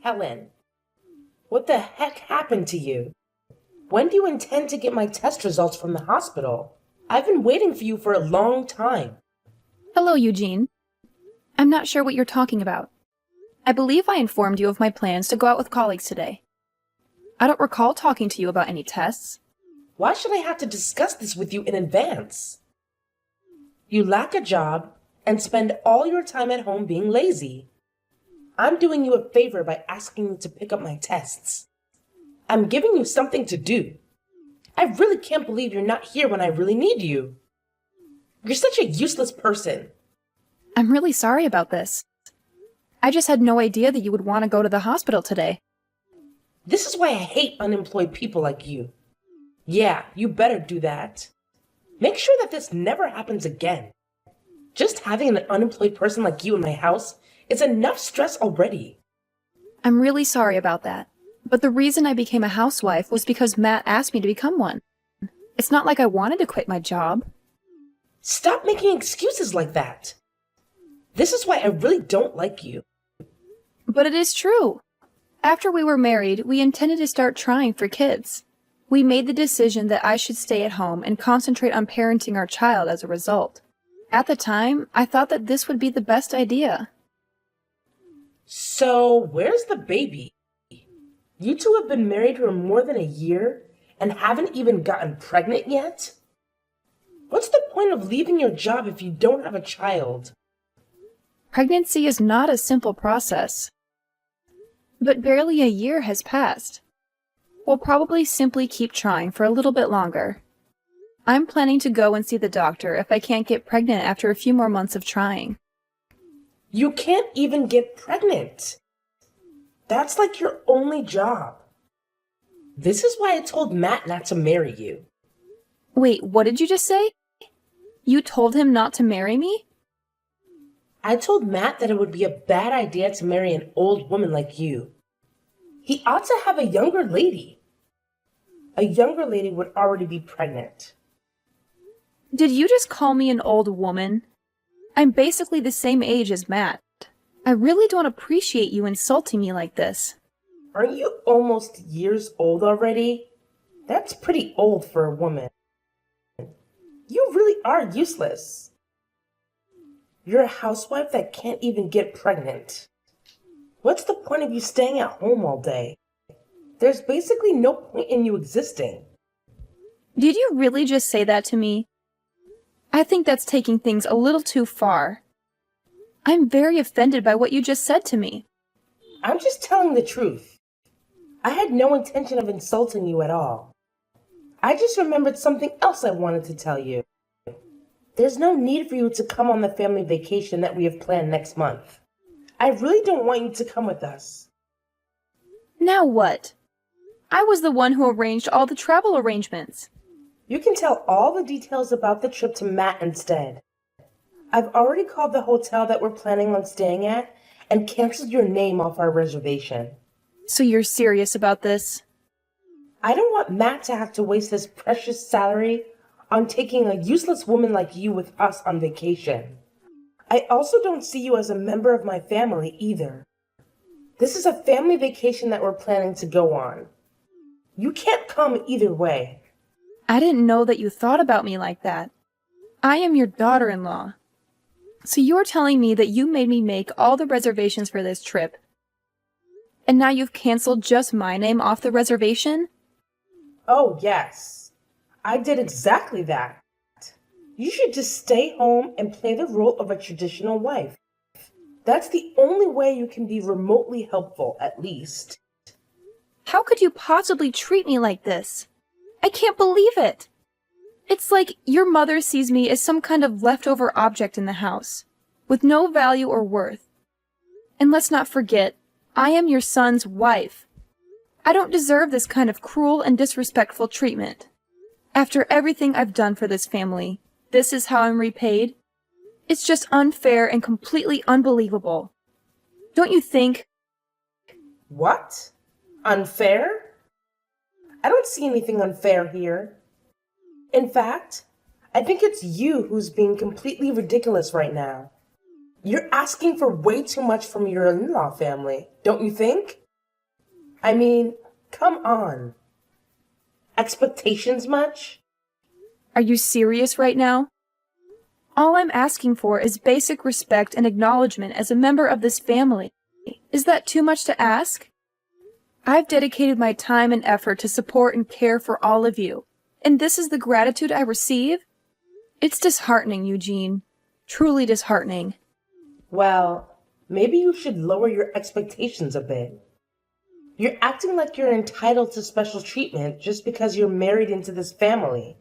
Helen, what the heck happened to you? When do you intend to get my test results from the hospital? I've been waiting for you for a long time. Hello, Eugene. I'm not sure what you're talking about. I believe I informed you of my plans to go out with colleagues today. I don't recall talking to you about any tests. Why should I have to discuss this with you in advance? You lack a job and spend all your time at home being lazy. I'm doing you a favor by asking you to pick up my tests. I'm giving you something to do. I really can't believe you're not here when I really need you. You're such a useless person. I'm really sorry about this. I just had no idea that you would want to go to the hospital today. This is why I hate unemployed people like you. Yeah, you better do that. Make sure that this never happens again. Just having an unemployed person like you in my house is enough stress already. I'm really sorry about that. But the reason I became a housewife was because Matt asked me to become one. It's not like I wanted to quit my job. Stop making excuses like that. This is why I really don't like you. But it is true. After we were married, we intended to start trying for kids. We made the decision that I should stay at home and concentrate on parenting our child as a result. At the time, I thought that this would be the best idea. So, where's the baby? You two have been married for more than a year and haven't even gotten pregnant yet? What's the point of leaving your job if you don't have a child? Pregnancy is not a simple process. But barely a year has passed. We'll probably simply keep trying for a little bit longer. I'm planning to go and see the doctor if I can't get pregnant after a few more months of trying. You can't even get pregnant. That's like your only job. This is why I told Matt not to marry you. Wait, what did you just say? You told him not to marry me? I told Matt that it would be a bad idea to marry an old woman like you. He ought to have a younger lady. A younger lady would already be pregnant. Did you just call me an old woman? I'm basically the same age as Matt. I really don't appreciate you insulting me like this. Aren't you almost years old already? That's pretty old for a woman. You really are useless. You're a housewife that can't even get pregnant. What's the point of you staying at home all day? There's basically no point in you existing. Did you really just say that to me? I think that's taking things a little too far. I'm very offended by what you just said to me. I'm just telling the truth. I had no intention of insulting you at all. I just remembered something else I wanted to tell you. There's no need for you to come on the family vacation that we have planned next month. I really don't want you to come with us. Now what? I was the one who arranged all the travel arrangements. You can tell all the details about the trip to Matt instead. I've already called the hotel that we're planning on staying at and canceled your name off our reservation. So you're serious about this? I don't want Matt to have to waste his precious salary on taking a useless woman like you with us on vacation. I also don't see you as a member of my family either. This is a family vacation that we're planning to go on. You can't come either way. I didn't know that you thought about me like that. I am your daughter-in-law. So you're telling me that you made me make all the reservations for this trip, and now you've canceled just my name off the reservation? Oh, yes. I did exactly that. You should just stay home and play the role of a traditional wife. That's the only way you can be remotely helpful, at least. How could you possibly treat me like this? I can't believe it. It's like your mother sees me as some kind of leftover object in the house, with no value or worth. And let's not forget, I am your son's wife. I don't deserve this kind of cruel and disrespectful treatment. After everything I've done for this family, this is how I'm repaid? It's just unfair and completely unbelievable. Don't you think? What? Unfair? I don't see anything unfair here. In fact, I think it's you who's being completely ridiculous right now. You're asking for way too much from your in-law family, don't you think? I mean, come on. Expectations much? Are you serious right now? All I'm asking for is basic respect and acknowledgement as a member of this family. Is that too much to ask? I've dedicated my time and effort to support and care for all of you, and this is the gratitude I receive? It's disheartening, Eugene. Truly disheartening. Well, maybe you should lower your expectations a bit. You're acting like you're entitled to special treatment just because you're married into this family.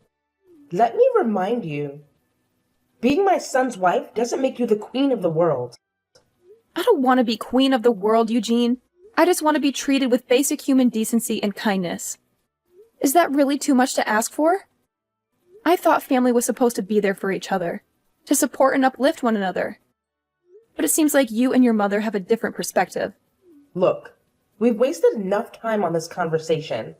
Let me remind you, being my son's wife doesn't make you the queen of the world. I don't want to be queen of the world, Eugene. I just want to be treated with basic human decency and kindness. Is that really too much to ask for? I thought family was supposed to be there for each other, to support and uplift one another. But it seems like you and your mother have a different perspective. Look, we've wasted enough time on this conversation.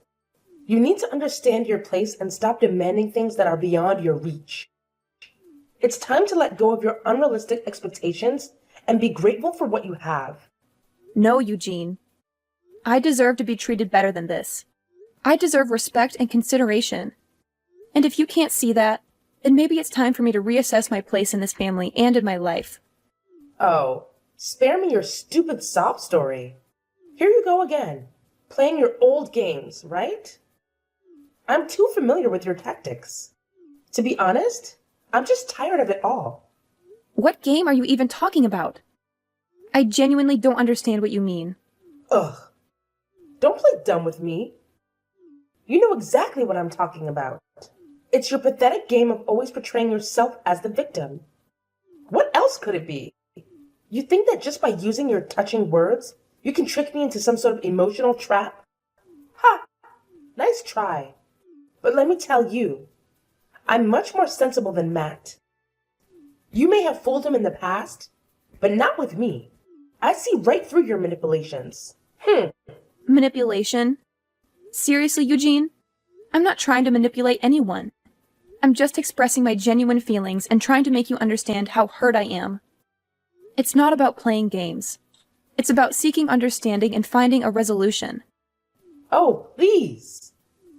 You need to understand your place and stop demanding things that are beyond your reach. It's time to let go of your unrealistic expectations and be grateful for what you have. No, Eugene. I deserve to be treated better than this. I deserve respect and consideration. And if you can't see that, then maybe it's time for me to reassess my place in this family and in my life. Oh, spare me your stupid sob story. Here you go again, playing your old games, right? I'm too familiar with your tactics. To be honest, I'm just tired of it all. What game are you even talking about? I genuinely don't understand what you mean. Ugh. Don't play dumb with me. You know exactly what I'm talking about. It's your pathetic game of always portraying yourself as the victim. What else could it be? You think that just by using your touching words, you can trick me into some sort of emotional trap? Ha! Nice try. But let me tell you, I'm much more sensible than Matt. You may have fooled him in the past, but not with me. I see right through your manipulations. Manipulation? Seriously, Eugene? I'm not trying to manipulate anyone. I'm just expressing my genuine feelings and trying to make you understand how hurt I am. It's not about playing games. It's about seeking understanding and finding a resolution. Oh, please.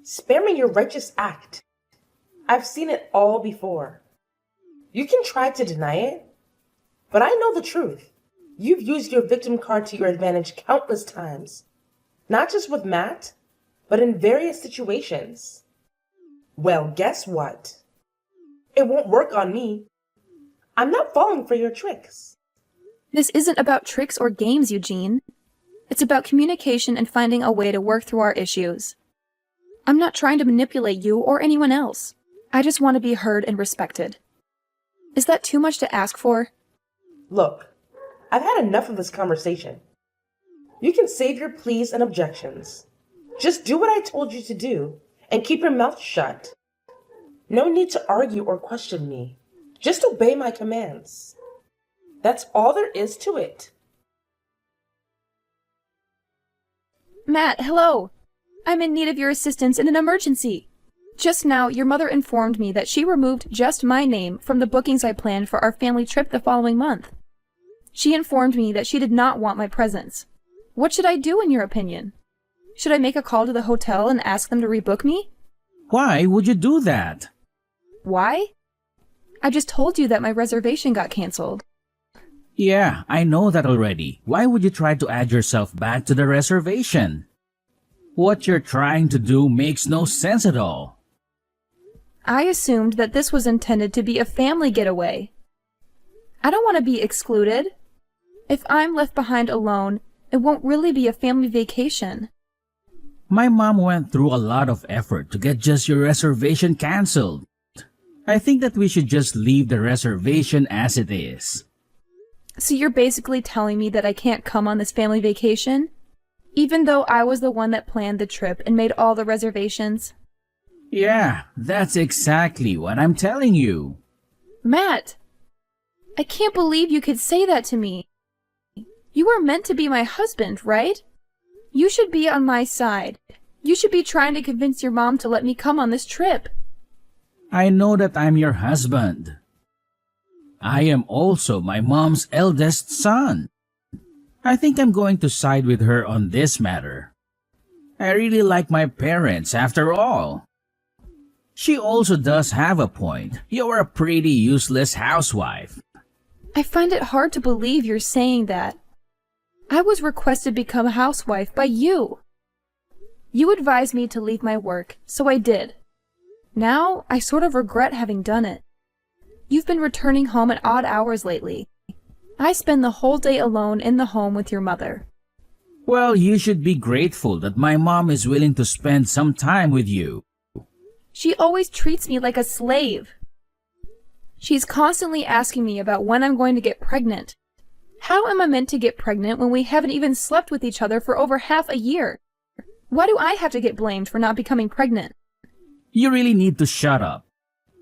Spare me your righteous act. I've seen it all before. You can try to deny it, but I know the truth. You've used your victim card to your advantage countless times. Not just with Matt, but in various situations. Well, guess what? It won't work on me. I'm not falling for your tricks. This isn't about tricks or games, Eugene. It's about communication and finding a way to work through our issues. I'm not trying to manipulate you or anyone else. I just want to be heard and respected. Is that too much to ask for? Look, I've had enough of this conversation. You can save your pleas and objections. Just do what I told you to do and keep your mouth shut. No need to argue or question me. Just obey my commands. That's all there is to it. Matt, hello. I'm in need of your assistance in an emergency. Just now, your mother informed me that she removed just my name from the bookings I planned for our family trip the following month. She informed me that she did not want my presence. What should I do, in your opinion? Should I make a call to the hotel and ask them to rebook me? Why would you do that? Why? I just told you that my reservation got canceled. Yeah, I know that already. Why would you try to add yourself back to the reservation? What you're trying to do makes no sense at all. I assumed that this was intended to be a family getaway. I don't want to be excluded. If I'm left behind alone, it won't really be a family vacation. My mom went through a lot of effort to get just your reservation canceled. I think that we should just leave the reservation as it is. So you're basically telling me that I can't come on this family vacation? Even though I was the one that planned the trip and made all the reservations? Yeah, that's exactly what I'm telling you. Matt! I can't believe you could say that to me. You were meant to be my husband, right? You should be on my side. You should be trying to convince your mom to let me come on this trip. I know that I'm your husband. I am also my mom's eldest son. I think I'm going to side with her on this matter. I really like my parents after all. She also does have a point. You're a pretty useless housewife. I find it hard to believe you're saying that. I was requested to become a housewife by you. You advised me to leave my work, so I did. Now, I sort of regret having done it. You've been returning home at odd hours lately. I spend the whole day alone in the home with your mother. Well, you should be grateful that my mom is willing to spend some time with you. She always treats me like a slave. She's constantly asking me about when I'm going to get pregnant. How am I meant to get pregnant when we haven't even slept with each other for over half a year? Why do I have to get blamed for not becoming pregnant? You really need to shut up.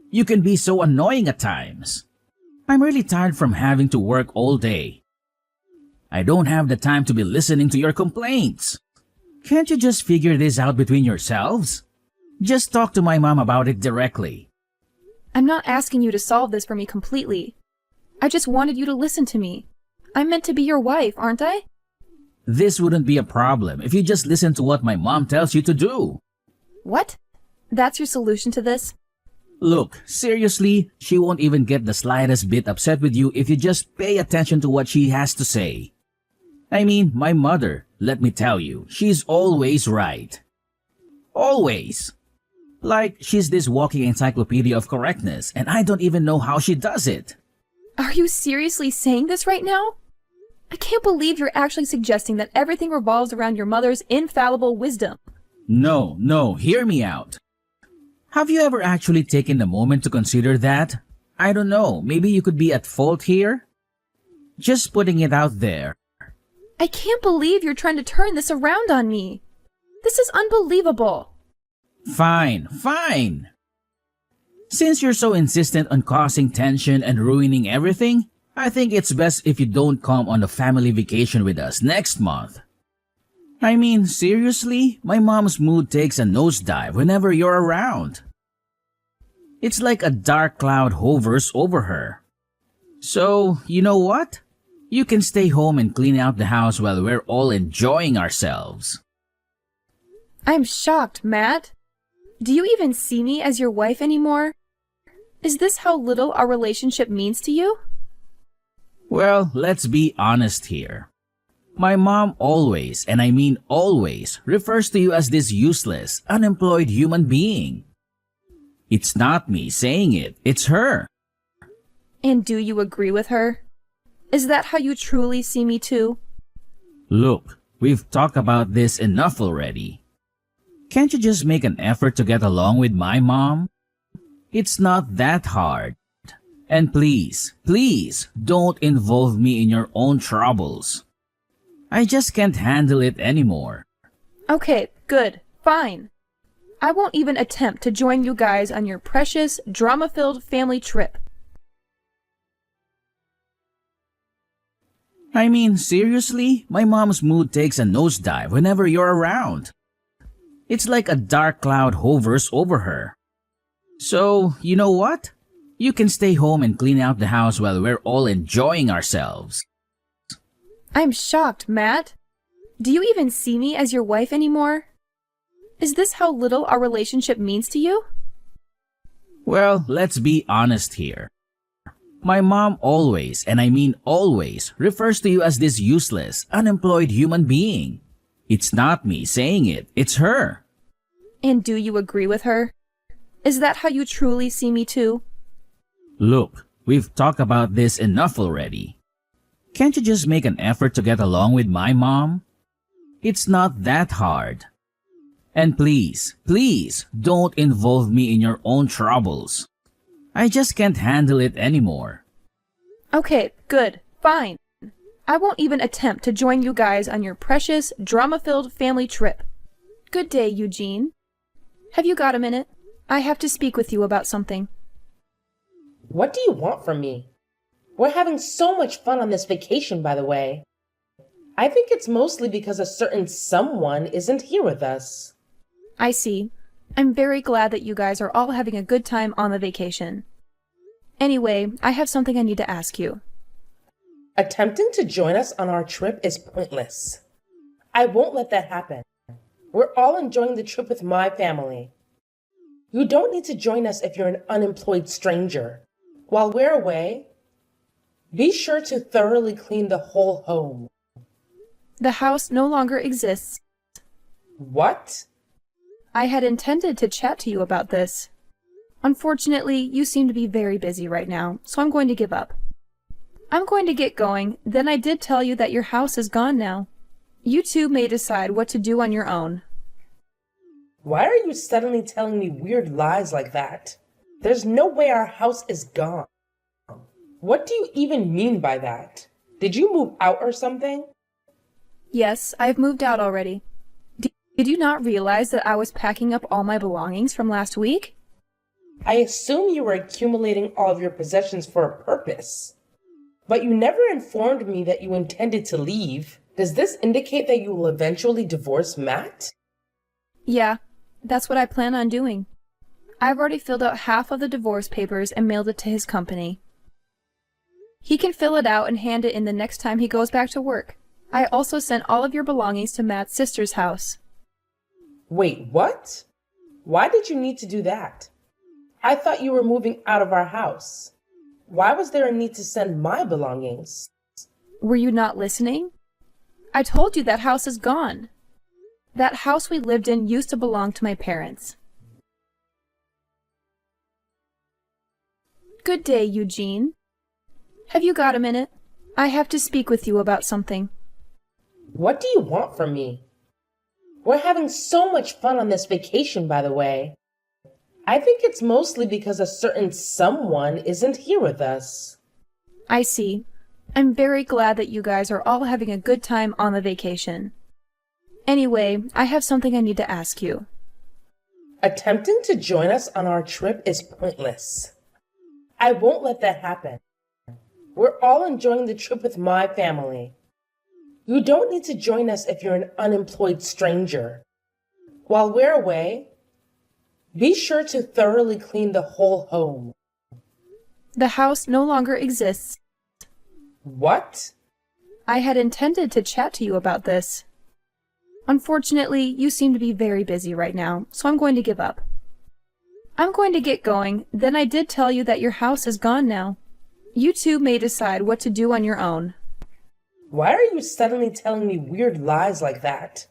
You can be so annoying at times. I'm really tired from having to work all day. I don't have the time to be listening to your complaints. Can't you just figure this out between yourselves? Just talk to my mom about it directly. I'm not asking you to solve this for me completely. I just wanted you to listen to me. I'm meant to be your wife, aren't I? This wouldn't be a problem if you just listen to what my mom tells you to do. What? That's your solution to this? Look, seriously, she won't even get the slightest bit upset with you if you just pay attention to what she has to say. I mean, my mother, let me tell you, she's always right. Always. Like, she's this walking encyclopedia of correctness, and I don't even know how she does it. Are you seriously saying this right now? I can't believe you're actually suggesting that everything revolves around your mother's infallible wisdom. No, hear me out. Have you ever actually taken a moment to consider that? I don't know, maybe you could be at fault here? Just putting it out there. I can't believe you're trying to turn this around on me. This is unbelievable. Fine. Since you're so insistent on causing tension and ruining everything, I think it's best if you don't come on a family vacation with us next month. I mean, seriously, my mom's mood takes a nosedive whenever you're around. It's like a dark cloud hovers over her. So, you know what? You can stay home and clean out the house while we're all enjoying ourselves. I'm shocked, Matt. Do you even see me as your wife anymore? Is this how little our relationship means to you? Well, let's be honest here. My mom always, and I mean always, refers to you as this useless, unemployed human being. It's not me saying it, it's her. And do you agree with her? Is that how you truly see me too? Look, we've talked about this enough already. Can't you just make an effort to get along with my mom? It's not that hard. And please, don't involve me in your own troubles. I just can't handle it anymore. Okay, good, fine. I won't even attempt to join you guys on your precious, drama-filled family trip. I mean, seriously, my mom's mood takes a nosedive whenever you're around. It's like a dark cloud hovers over her. So, you know what? You can stay home and clean out the house while we're all enjoying ourselves. I'm shocked, Matt. Do you even see me as your wife anymore? Is this how little our relationship means to you? Well, let's be honest here. My mom always, and I mean always, refers to you as this useless, unemployed human being. It's not me saying it, it's her. And do you agree with her? Is that how you truly see me too? Look, we've talked about this enough already. Can't you just make an effort to get along with my mom? It's not that hard. And please, don't involve me in your own troubles. I just can't handle it anymore. Okay, good, fine. I won't even attempt to join you guys on your precious, drama-filled family trip. Good day, Eugene. Have you got a minute? I have to speak with you about something. What do you want from me? We're having so much fun on this vacation, by the way. I think it's mostly because a certain someone isn't here with us. I see. I'm very glad that you guys are all having a good time on the vacation. Anyway, I have something I need to ask you. Attempting to join us on our trip is pointless. I won't let that happen. We're all enjoying the trip with my family. You don't need to join us if you're an unemployed stranger. While we're away, be sure to thoroughly clean the whole home. The house no longer exists. What? I had intended to chat to you about this. Unfortunately, you seem to be very busy right now, so I'm going to give up. I'm going to get going, then I did tell you that your house is gone now. You two may decide what to do on your own. Why are you suddenly telling me weird lies like that? There's no way our house is gone. What do you even mean by that? Did you move out or something? Yes, I've moved out already. Did you not realize that I was packing up all my belongings from last week? I assume you were accumulating all of your possessions for a purpose. But you never informed me that you intended to leave. Does this indicate that you will eventually divorce Matt? Yeah, that's what I plan on doing. I've already filled out half of the divorce papers and mailed it to his company. He can fill it out and hand it in the next time he goes back to work. I also sent all of your belongings to Matt's sister's house. Wait, what? Why did you need to do that? I thought you were moving out of our house. Why was there a need to send my belongings? Were you not listening? I told you that house is gone. That house we lived in used to belong to my parents. Good day, Eugene. Have you got a minute? I have to speak with you about something. What do you want from me? We're having so much fun on this vacation, by the way. I think it's mostly because a certain someone isn't here with us. I see. I'm very glad that you guys are all having a good time on the vacation. Anyway, I have something I need to ask you. Attempting to join us on our trip is pointless. I won't let that happen. We're all enjoying the trip with my family. You don't need to join us if you're an unemployed stranger. While we're away, be sure to thoroughly clean the whole home. The house no longer exists. What? I had intended to chat to you about this. Unfortunately, you seem to be very busy right now, so I'm going to give up. I'm going to get going, then I did tell you that your house is gone now. You two may decide what to do on your own. Why are you suddenly telling me weird lies like that?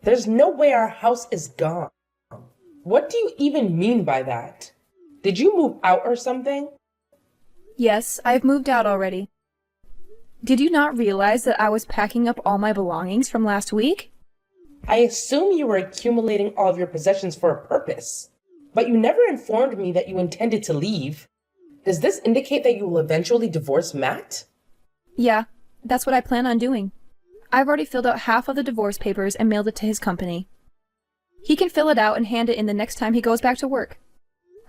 There's no way our house is gone. What do you even mean by that? Did you move out or something? Yes, I've moved out already. Did you not realize that I was packing up all my belongings from last week? I assume you were accumulating all of your possessions for a purpose. But you never informed me that you intended to leave. Does this indicate that you will eventually divorce Matt? Yeah, that's what I plan on doing. I've already filled out half of the divorce papers and mailed it to his company. He can fill it out and hand it in the next time he goes back to work.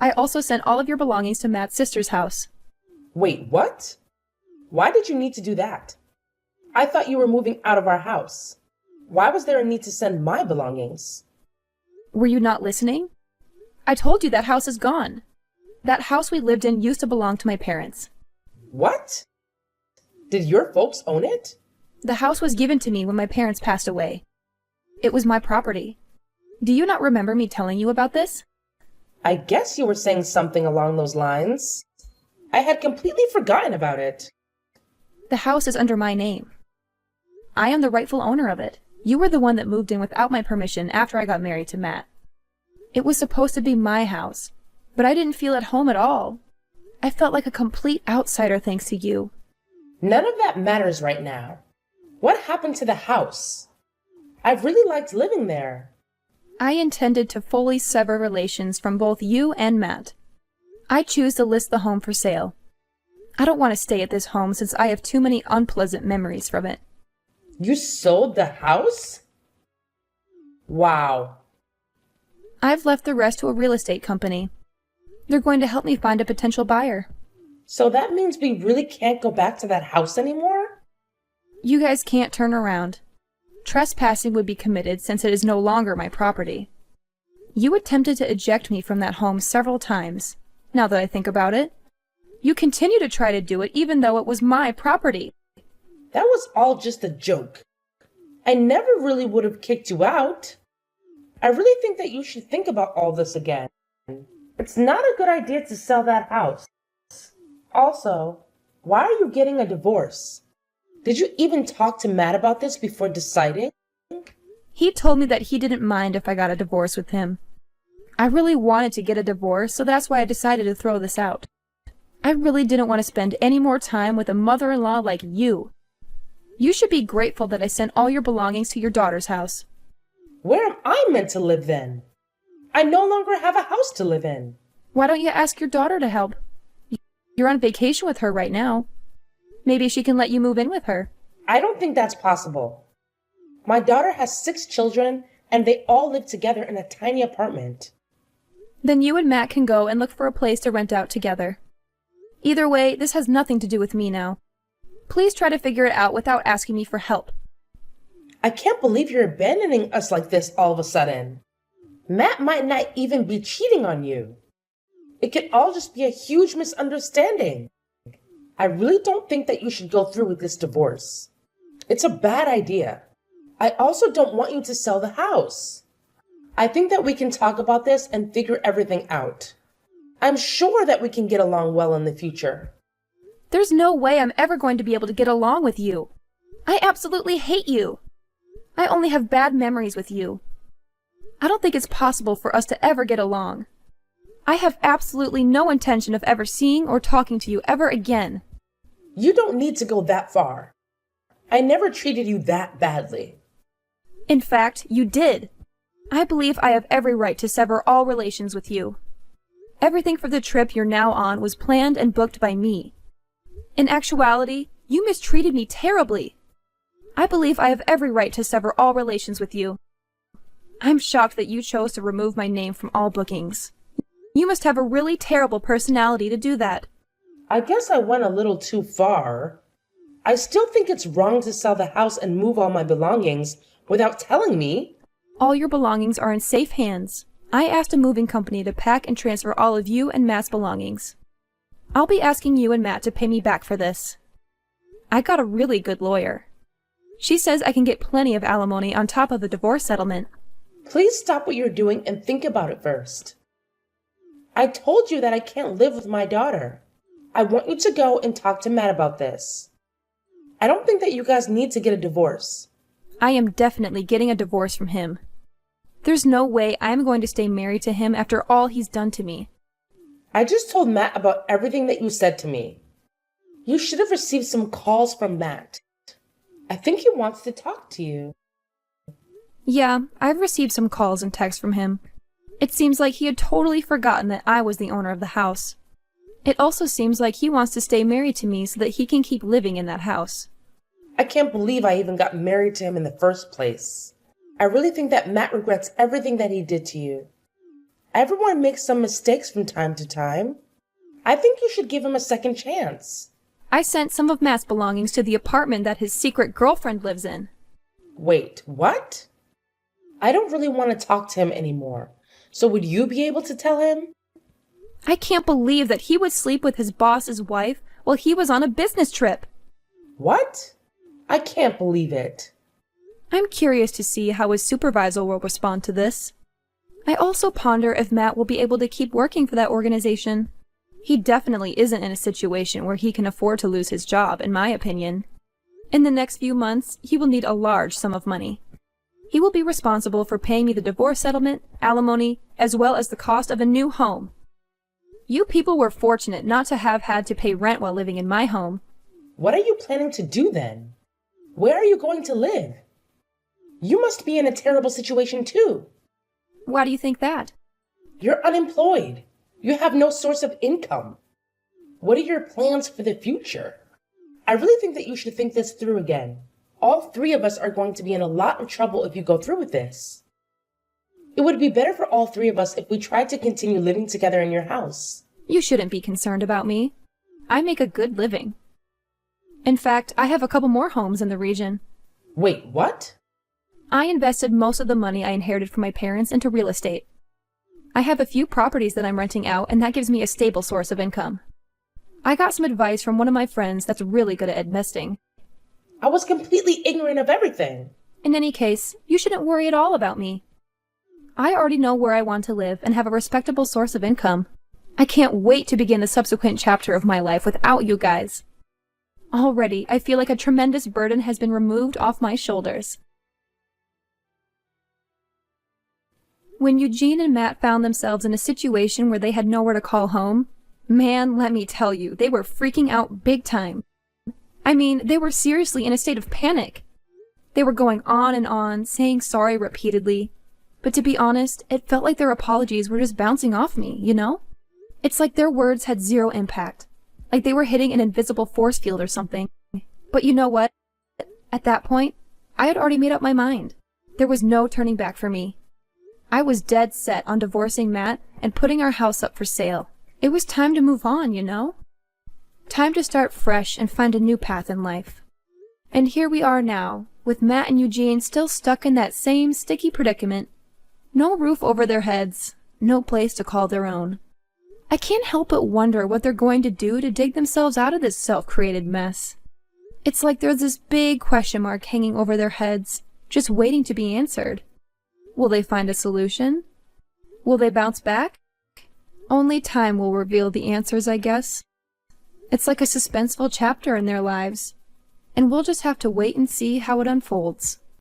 I also sent all of your belongings to Matt's sister's house. Wait, what? Why did you need to do that? I thought you were moving out of our house. Why was there a need to send my belongings? Were you not listening? I told you that house is gone. That house we lived in used to belong to my parents. What? Did your folks own it? The house was given to me when my parents passed away. It was my property. Do you not remember me telling you about this? I guess you were saying something along those lines. I had completely forgotten about it. The house is under my name. I am the rightful owner of it. You were the one that moved in without my permission after I got married to Matt. It was supposed to be my house, but I didn't feel at home at all. I felt like a complete outsider thanks to you. None of that matters right now. What happened to the house? I've really liked living there. I intended to fully sever relations from both you and Matt. I choose to list the home for sale. I don't want to stay at this home since I have too many unpleasant memories from it. You sold the house? Wow. I've left the rest to a real estate company. They're going to help me find a potential buyer. So that means we really can't go back to that house anymore? You guys can't turn around. Trespassing would be committed since it is no longer my property. You attempted to eject me from that home several times, now that I think about it. You continue to try to do it even though it was my property. That was all just a joke. I never really would have kicked you out. I really think that you should think about all this again. It's not a good idea to sell that house. Also, why are you getting a divorce? Did you even talk to Matt about this before deciding? He told me that he didn't mind if I got a divorce with him. I really wanted to get a divorce, so that's why I decided to throw this out. I really didn't want to spend any more time with a mother-in-law like you. You should be grateful that I sent all your belongings to your daughter's house. Where am I meant to live then? I no longer have a house to live in. Why don't you ask your daughter to help? You're on vacation with her right now. Maybe she can let you move in with her. I don't think that's possible. My daughter has 6 children, and they all live together in a tiny apartment. Then you and Matt can go and look for a place to rent out together. Either way, this has nothing to do with me now. Please try to figure it out without asking me for help. I can't believe you're abandoning us like this all of a sudden. Matt might not even be cheating on you. It could all just be a huge misunderstanding. I really don't think that you should go through with this divorce. It's a bad idea. I also don't want you to sell the house. I think that we can talk about this and figure everything out. I'm sure that we can get along well in the future. There's no way I'm ever going to be able to get along with you. I absolutely hate you. I only have bad memories with you. I don't think it's possible for us to ever get along. I have absolutely no intention of ever seeing or talking to you ever again. You don't need to go that far. I never treated you that badly. In fact, you did. I believe I have every right to sever all relations with you. Everything for the trip you're now on was planned and booked by me. In actuality, you mistreated me terribly. I believe I have every right to sever all relations with you. I'm shocked that you chose to remove my name from all bookings. You must have a really terrible personality to do that. I guess I went a little too far. I still think it's wrong to sell the house and move all my belongings without telling me. All your belongings are in safe hands. I asked a moving company to pack and transfer all of you and Matt's belongings. I'll be asking you and Matt to pay me back for this. I got a really good lawyer. She says I can get plenty of alimony on top of the divorce settlement. Please stop what you're doing and think about it first. I told you that I can't live with my daughter. I want you to go and talk to Matt about this. I don't think that you guys need to get a divorce. I am definitely getting a divorce from him. There's no way I'm going to stay married to him after all he's done to me. I just told Matt about everything that you said to me. You should have received some calls from Matt. I think he wants to talk to you. Yeah, I've received some calls and texts from him. It seems like he had totally forgotten that I was the owner of the house. It also seems like he wants to stay married to me so that he can keep living in that house. I can't believe I even got married to him in the first place. I really think that Matt regrets everything that he did to you. Everyone makes some mistakes from time to time. I think you should give him a second chance. I sent some of Matt's belongings to the apartment that his secret girlfriend lives in. Wait, what? I don't really want to talk to him anymore. So would you be able to tell him? I can't believe that he would sleep with his boss's wife while he was on a business trip. What? I can't believe it. I'm curious to see how his supervisor will respond to this. I also ponder if Matt will be able to keep working for that organization. He definitely isn't in a situation where he can afford to lose his job, in my opinion. In the next few months, he will need a large sum of money. He will be responsible for paying me the divorce settlement, alimony, as well as the cost of a new home. You people were fortunate not to have had to pay rent while living in my home. What are you planning to do then? Where are you going to live? You must be in a terrible situation too. Why do you think that? You're unemployed. You have no source of income. What are your plans for the future? I really think that you should think this through again. All 3 of us are going to be in a lot of trouble if you go through with this. It would be better for all 3 of us if we tried to continue living together in your house. You shouldn't be concerned about me. I make a good living. In fact, I have a couple more homes in the region. Wait, what? I invested most of the money I inherited from my parents into real estate. I have a few properties that I'm renting out, and that gives me a stable source of income. I got some advice from one of my friends that's really good at investing. I was completely ignorant of everything. In any case, you shouldn't worry at all about me. I already know where I want to live and have a respectable source of income. I can't wait to begin the subsequent chapter of my life without you guys. Already, I feel like a tremendous burden has been removed off my shoulders. When Eugene and Matt found themselves in a situation where they had nowhere to call home, man, let me tell you, they were freaking out big time. I mean, they were seriously in a state of panic. They were going on and on, saying sorry repeatedly. But to be honest, it felt like their apologies were just bouncing off me, you know? It's like their words had zero impact. Like they were hitting an invisible force field or something. But you know what? At that point, I had already made up my mind. There was no turning back for me. I was dead set on divorcing Matt and putting our house up for sale. It was time to move on, you know? Time to start fresh and find a new path in life. And here we are now, with Matt and Eugene still stuck in that same sticky predicament. No roof over their heads, no place to call their own. I can't help but wonder what they're going to do to dig themselves out of this self-created mess. It's like there's this big question mark hanging over their heads, just waiting to be answered. Will they find a solution? Will they bounce back? Only time will reveal the answers, I guess. It's like a suspenseful chapter in their lives, and we'll just have to wait and see how it unfolds.